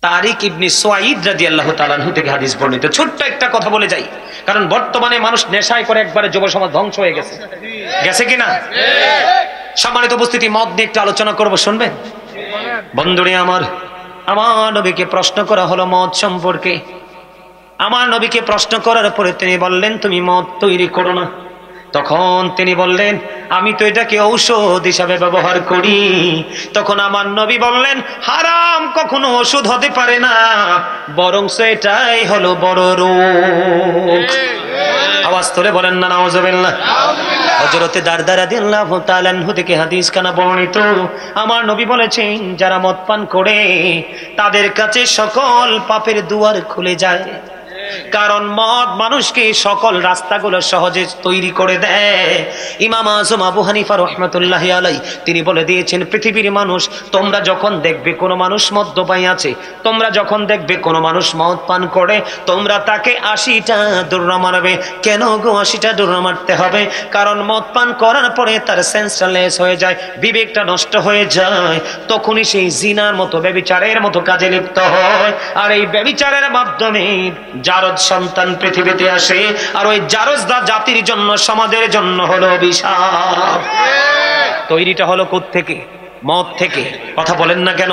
তারিক ইবনে সুয়াইদ রাদিয়াল্লাহু তাআলা আনহু থেকে হাদিস বর্ণিত। ছোট্ট একটা কথা বলে যাই, কারণ বর্তমানে মানুষ নেশায় করে একবারে যুব সমাজ ধ্বংস হয়ে গেছে, গেছে কিনা? সম্মানিত উপস্থিতি, মদ নিয়ে একটু আলোচনা করব, শুনবেন? বন্ধুরে আমার নবীকে প্রশ্ন করা হলো মদ সম্পর্কে। আমার নবীকে প্রশ্ন করার পরে তিনি বললেন, তুমি মদ তৈরি করো না। তখন তিনি বললেন, আমি তো এটাকে ঔষধ হিসাবে ব্যবহার করি। তখন আমার নবী বললেন, হারাম কখনো ওষুধ হতে পারে না, বরং এটাই হলো বড় রোগ। আওয়াজ তোলে বলেন না নাউজুবিল্লাহ। হযরতে দারদা রাদিয়াল্লাহু তাআলা আনহু থেকে হাদিস কানা বর্ণিত। আমার নবী বলেছেন, যারা মদ পান করে তাদের কাছে সকল পাপের দুয়ার খুলে যায়, কারণ মদ মানুষকে সকল রাস্তাগুলো সহজে তৈরি করে দেয়। ইমাম আযম আবু হানিফা রাহমাতুল্লাহি আলাইহি তিনি বলে দিয়েছেন, পৃথিবীর মানুষ, তোমরা যখন দেখবে কোনো মানুষ মদ্যপায়ী আছে, তোমরা যখন দেখবে কোনো মানুষ মদ পান করে, তোমরা তাকে ৮০টা দৌড়া মারবে। কেন গো ৮০টা দৌড়া মারতে হবে? কারণ মদ পান করার পরে তার সেন্সটা লেস হয়ে যায়, বিবেকটা নষ্ট হয়ে যায়, তখনই সেই জিনার মতো, ব্যভিচারের মতো কাজে লিপ্ত হয়। আর এই ব্যভিচারের মাধ্যমে জারজ সন্তান পৃথিবীতে আসে, আর ওই জারজদা জাতির জন্য, সমাজের জন্য হলো অভিশাপ। তৈরিটা হলো কোত্থেকে? মদ থেকে। কথা বলেন না কেন?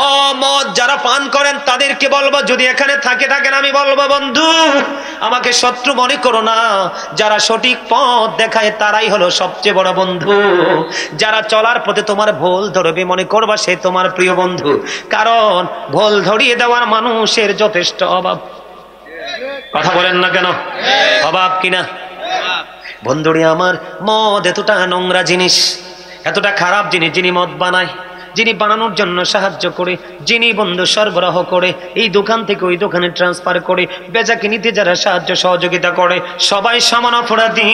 ও মদ যারা পান করেন তাদেরকে বলবো, যদি এখানে থাকেন আমি বলবো, বন্ধু আমাকে শত্রু মনে করো না। যারা সঠিক পথ দেখায় তারাই হলো সবচেয়ে বড় বন্ধু। যারা চলার পথে তোমার ভুল ধরবে, মনে করবা সে তোমার প্রিয় বন্ধু, কারণ ভুল ধরিয়ে দেওয়ার মানুষের যথেষ্ট অভাব। কথা বলেন না কেন? অভাব কিনা? বন্ধুরে আমার, মদ এতটা নোংরা জিনিস, এতটা খারাপ জিনিস, যিনি মদ বানায়, যিনি বানানোর জন্য সাহায্য করে, যিনি বন্ধু সরবরাহ করে, এই দোকান থেকে ওই দোকানে ট্রান্সফার করে, বেচাকিনিতে যারা সাহায্য সহযোগিতা করে, সবাই সমান অপরাধী।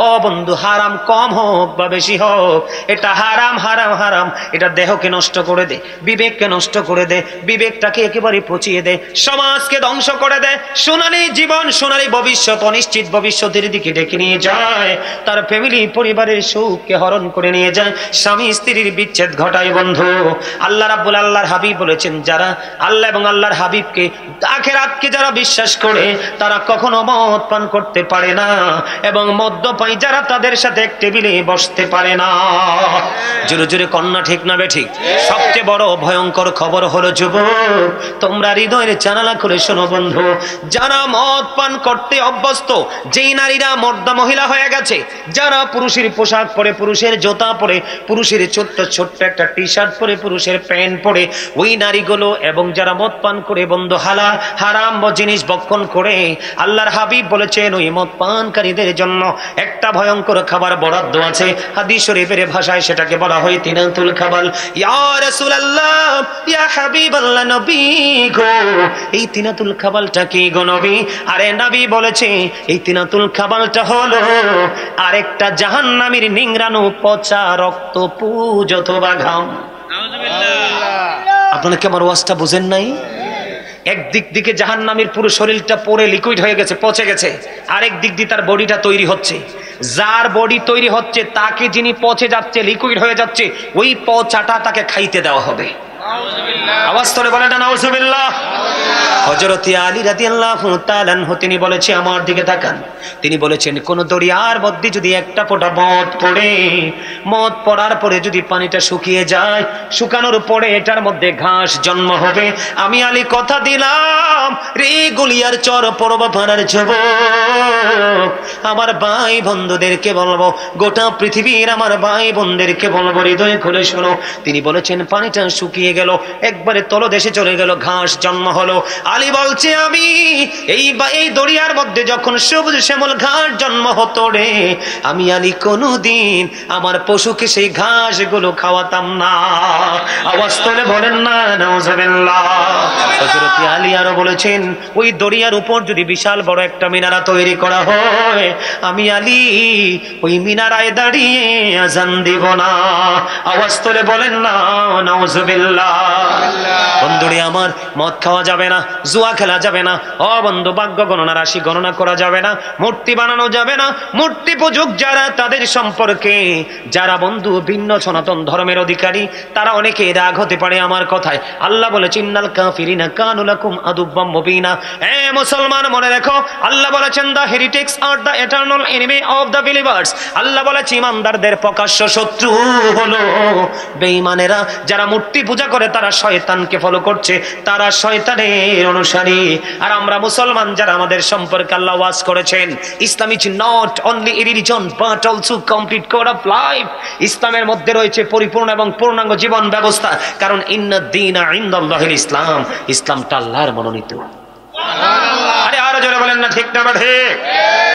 ও বন্ধু, হারাম কম হোক বা বেশি হোক, এটা হারাম হারাম হারাম। এটা দেহকে নষ্ট করে দে, বিবেককে নষ্ট করে দে, বিবেকটাকে একেবারে পচিয়ে দে, সমাজকে ধ্বংস করে দে, সোনালী জীবন, সোনালী ভবিষ্যৎ, অনিশ্চিত ভবিষ্যতের দিকে ডেকে নিয়ে যায়, তার ফ্যামিলি পরিবারের সুখকে হরণ করে নিয়ে যায়, স্বামী স্ত্রীর বিচ্ছেদ ঘটায়। বন্ধু, আল্লাহ রাব্বুল, আল্লাহর হাবিব বলেছেন, যারা আল্লাহ এবং আল্লাহর হাবিবকে, আখিরাতকে যারা বিশ্বাস করে, তারা কখনো মদ পান করতে পারে না, এবং মদ্যপায়ী যারা, তাদের সাথে এক টেবিলে বসতে পারে না। জোরে জোরে কন্যা ঠিক না বেঠিক? সবচেয়ে বড় ভয়ঙ্কর খবর হলো, যুবক তোমরা হৃদয়ের জানালা করে শোনো বন্ধু, যারা মদ পান করতে অভ্যস্ত, যেই নারীরা মর্দা মহিলা হয়ে গেছে, যারা পুরুষের পোশাক পরে, পুরুষের জুতা পরে, পুরুষের ছোট্ট ছোট্ট একটা টি শার্ট পরে, পুরুষের প্যান্ট পরে, ওই নারীগুলো, এবং যারা মদ পান করে বন্ধু হারাম জিনিস ভক্ষণ করে, আল্লাহর হাবিব বলেছেন, ওই মদ পানকারীদের জন্য একটা ভয়ঙ্কর খাবার বরাদ্দ আছে। হাদিস শরীফের ভাষায় সেটাকে বলা হয় তিনাতুল খাবাল। ইয়া রাসূলুল্লাহ, ইয়া হাবিবাল্লাহ, নবী গো, এই তিনাতুল খাবালটা কি গো নবী? আরে নবী বলেছে, এই তিনাতুল খাবালটা হলো আরেকটা জাহান্নামীর নিংড়ানো পচা রক্ত, পুজ অথবা ঘাম। আপনারা কি আমার ওয়াজটা বুঝেন নাই? একদিক দিকে জাহান্নামীর পুরো শরীরটা পরে লিকুইড হয়ে গেছে, পচে গেছে, আরেক দিক দিয়ে তার বডিটা তৈরি হচ্ছে। যার বডি তৈরি হচ্ছে, তাকে যিনি পচে যাচ্ছে, লিকুইড হয়ে যাচ্ছে, ওই পচাটা তাকে খাইতে দেওয়া হবে। আওয়াজ করে বলেন না নাউজুবিল্লাহ। হযরত আলী রাদিয়াল্লাহু তাআলা আনহু তিনি বলেছে, আমার দিকে তাকান, তিনি বলেছেন, কোন দরিয়ার মধ্যে যদি একটা ফোঁটা মদ পড়ে, মদ পড়ার পরে যদি পানিটা শুকিয়ে যায়, শুকানোর পরে এটার মধ্যে ঘাস জন্ম হবে, আমি আলী কথা দিলাম রে গলিয়ার চর পরবা পাড়ার যুবক, আমার ভাই বন্ধুদেরকে বলবো, গোটা পৃথিবীর আমার ভাই বোনদেরকে বলবো, হৃদয় খুলে শোনো। তিনি বলেছেন, পানিটা শুকিয়ে গেল, একবারে তলদেশে চলে গেল, ঘাস জন্ম হলো। আলী বলছে, আমি এই দরিয়ার মধ্যে যখন সবুজ শ্যামল ঘাস জন্ম হতো রে, আমি আলী কোনদিন আমার পশুকে সেই ঘাস গুলো খাওয়াতাম না। আওয়াজ তোলে বলেন না নাউজুবিল্লাহ। হযরত আলী আরো বলেছেন, ওই দরিয়ার উপর যদি বিশাল বড় একটা মিনারা তৈরি করা হয়, আমি আলী ওই মিনারায় দাঁড়িয়ে আযান দিব না। আওয়াজ তোলে বলেন না নাউজুবিল্লাহ। বন্ধুরে আমার, মদ খাওয়া যাবে যাবে না, জুয়া খেলা যাবে না, অবন্ধ ভাগ্য গণনা রাশি গণনা করা যাবে না, মূর্তি বানানো যাবে না। মূর্তি পূজক যারা, তাদের সম্পর্কে যারা বন্ধু ভিন্ন সনাতন ধর্মের অধিকারী, তারা অনেকে রাগ হতে পারে আমার কথায়। আল্লাহ বলেছেন ইন্নাল কাফিরিনা কানু লাকুম আদুব্বাম মুবিনা। এ মুসলমান মনে রেখো, আল্লাহ বলেছেন the heretics are the eternal enemy of the believers. Allah বলেছে ইমানদারদের প্রকাশ্য শত্রু হলো বেঈমানেরা। যারা মূর্তি পূজা করে তারা শয়তানকে ফলো করছে, তারা শয়তানের অনুসারী। আর আমরা মুসলমান যারা, আমাদের সম্পর্কে আল্লাহ ওয়াজ করেছেন Islam is not only a religion but also complete code of life. ইসলামের মধ্যে রয়েছে পরিপূর্ণ এবং পূর্ণাঙ্গ জীবন ব্যবস্থা। কারণ ইন্নাদ দীনা ইনদাল্লাহিল ইসলাম, ইসলামটা আল্লাহর মনোনীত। আরে আরো জোরে বলেন না ঠিক না ঠিক?